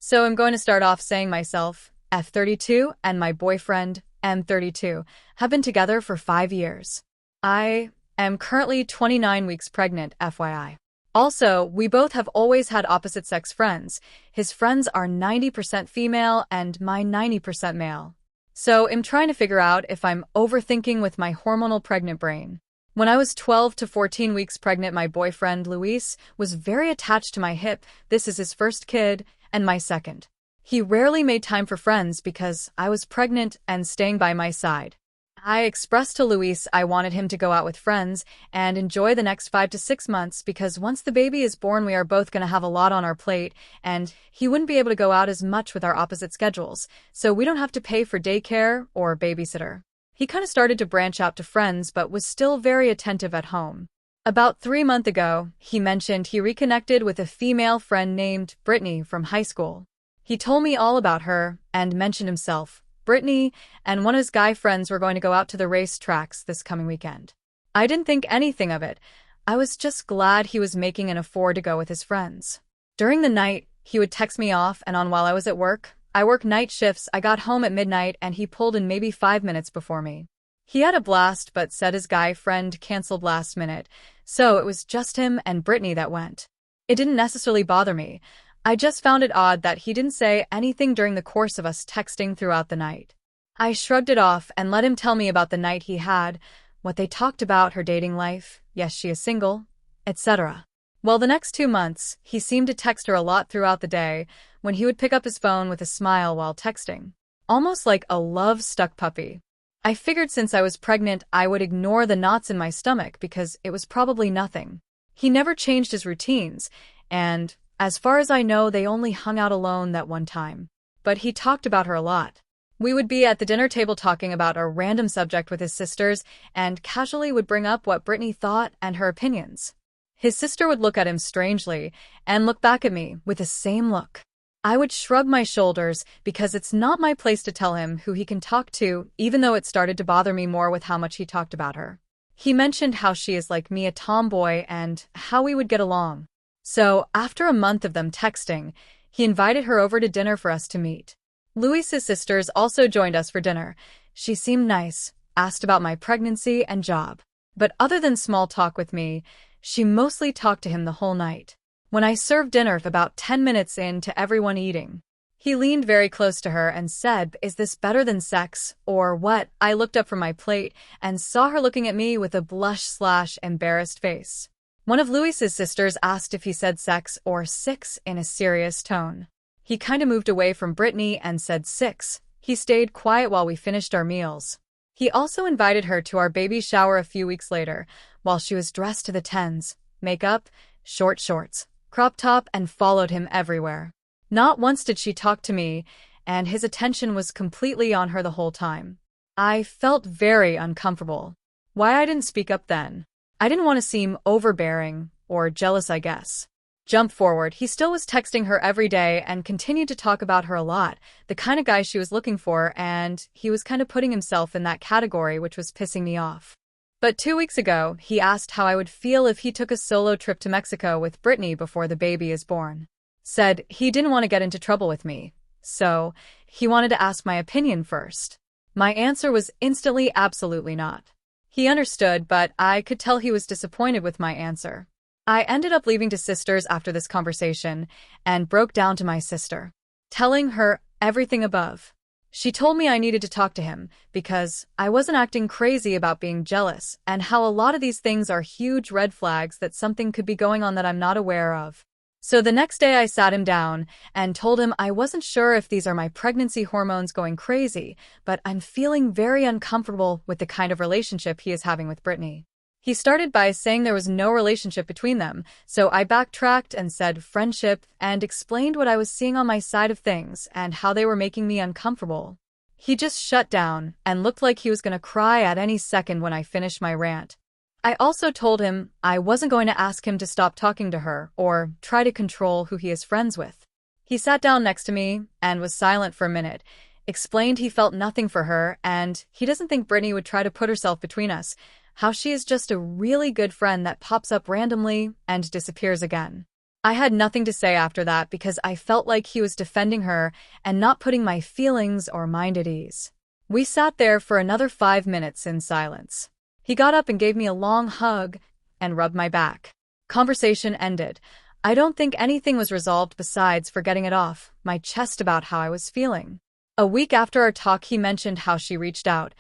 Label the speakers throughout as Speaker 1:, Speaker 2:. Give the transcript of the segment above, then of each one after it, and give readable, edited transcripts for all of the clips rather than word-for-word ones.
Speaker 1: So I'm going to start off saying myself, F32, and my boyfriend, M32, have been together for 5 years. I am currently 29 weeks pregnant, FYI. Also, we both have always had opposite-sex friends. His friends are 90% female and mine 90% male. So I'm trying to figure out if I'm overthinking with my hormonal pregnant brain. When I was 12 to 14 weeks pregnant, my boyfriend, Luis, was very attached to my hip. This is his first kid, and my second. He rarely made time for friends because I was pregnant and staying by my side. I expressed to Luis I wanted him to go out with friends and enjoy the next 5 to 6 months because once the baby is born, we are both going to have a lot on our plate, and he wouldn't be able to go out as much with our opposite schedules, so we don't have to pay for daycare or babysitter. He kind of started to branch out to friends but was still very attentive at home. About 3 months ago, he mentioned he reconnected with a female friend named Brittany from high school. He told me all about her and mentioned himself, Brittany, and one of his guy friends were going to go out to the race tracks this coming weekend. I didn't think anything of it. I was just glad he was making an effort to go with his friends. During the night, he would text me off and on while I was at work. I work night shifts. I got home at midnight and he pulled in maybe 5 minutes before me. He had a blast but said his guy friend canceled last minute, so it was just him and Brittany that went. It didn't necessarily bother me. I just found it odd that he didn't say anything during the course of us texting throughout the night. I shrugged it off and let him tell me about the night he had, what they talked about, her dating life, yes she is single, etc. Well, the next 2 months, he seemed to text her a lot throughout the day when he would pick up his phone with a smile while texting. Almost like a love-stuck puppy. I figured since I was pregnant I would ignore the knots in my stomach because it was probably nothing. He never changed his routines, and as far as I know, they only hung out alone that one time. But he talked about her a lot. We would be at the dinner table talking about a random subject with his sisters and casually would bring up what Brittany thought and her opinions. His sister would look at him strangely and look back at me with the same look. I would shrug my shoulders because it's not my place to tell him who he can talk to, even though it started to bother me more with how much he talked about her. He mentioned how she is like me, a tomboy, and how we would get along. So, after a month of them texting, he invited her over to dinner for us to meet. Luis's sisters also joined us for dinner. She seemed nice, asked about my pregnancy and job. But other than small talk with me, she mostly talked to him the whole night. When I served dinner about 10 minutes in to everyone eating, he leaned very close to her and said, "Is this better than sex, or what?" I looked up from my plate and saw her looking at me with a blush/embarrassed face. One of Luis's sisters asked if he said sex or six in a serious tone. He kind of moved away from Brittany and said six. He stayed quiet while we finished our meals. He also invited her to our baby shower a few weeks later, while she was dressed to the tens, makeup, short shorts, crop top, and followed him everywhere. Not once did she talk to me, and his attention was completely on her the whole time. I felt very uncomfortable. Why I didn't speak up then? I didn't want to seem overbearing or jealous, I guess. Jump forward, he still was texting her every day and continued to talk about her a lot, the kind of guy she was looking for, and he was kind of putting himself in that category, which was pissing me off. But 2 weeks ago, he asked how I would feel if he took a solo trip to Mexico with Brittany before the baby is born. Said he didn't want to get into trouble with me, so he wanted to ask my opinion first. My answer was instantly absolutely not. He understood, but I could tell he was disappointed with my answer. I ended up leaving to sisters after this conversation and broke down to my sister, telling her everything above. She told me I needed to talk to him because I wasn't acting crazy about being jealous and how a lot of these things are huge red flags that something could be going on that I'm not aware of. So the next day I sat him down and told him I wasn't sure if these are my pregnancy hormones going crazy, but I'm feeling very uncomfortable with the kind of relationship he is having with Brittany. He started by saying there was no relationship between them, so I backtracked and said friendship and explained what I was seeing on my side of things and how they were making me uncomfortable. He just shut down and looked like he was going to cry at any second when I finished my rant. I also told him I wasn't going to ask him to stop talking to her or try to control who he is friends with. He sat down next to me and was silent for a minute, explained he felt nothing for her and he doesn't think Brittany would try to put herself between us, how she is just a really good friend that pops up randomly and disappears again. I had nothing to say after that because I felt like he was defending her and not putting my feelings or mind at ease. We sat there for another 5 minutes in silence. He got up and gave me a long hug and rubbed my back. Conversation ended. I don't think anything was resolved besides forgetting it off my chest about how I was feeling. A week after our talk, he mentioned how she reached out,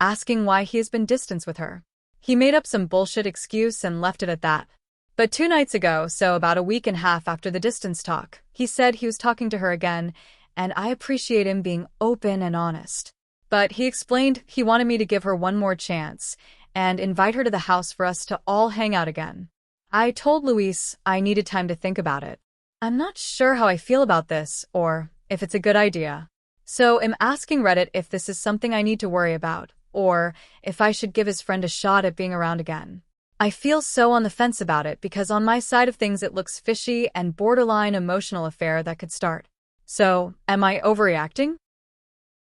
Speaker 1: asking why he has been distant with her. He made up some bullshit excuse and left it at that. But 2 nights ago, so about a week and a half after the distance talk, he said he was talking to her again, and I appreciate him being open and honest. But he explained he wanted me to give her one more chance and invite her to the house for us to all hang out again. I told Luis I needed time to think about it. I'm not sure how I feel about this or if it's a good idea. So I'm asking Reddit if this is something I need to worry about, or if I should give his friend a shot at being around again. I feel so on the fence about it because on my side of things it looks fishy and borderline emotional affair that could start. So, am I overreacting?